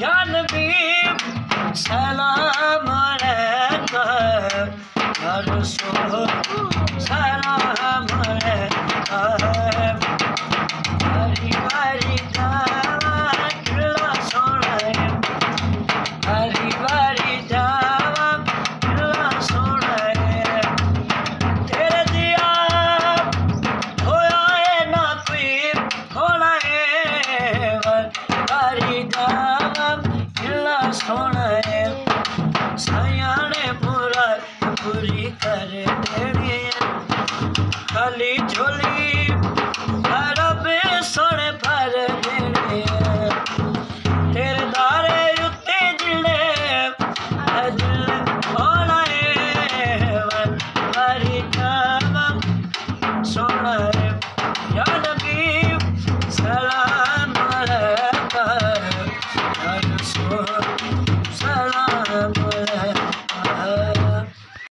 या नबी सलाम अलैका, या रसूल सलाम अलैका। बारी बारी दावत अल्लाह सोना है, बारी बारी दावत अल्लाह सोना है। तेरे दिया होया है ना कोई होना है, बारी दावत अल्लाह सोना है। साया ने पूरी कर देनी खाली झोली रब सोने भर देने। तेरे दारे उत्ते दिल होना है, बारी दावत सोना है। या नबी सलाम अलैका, या रसूल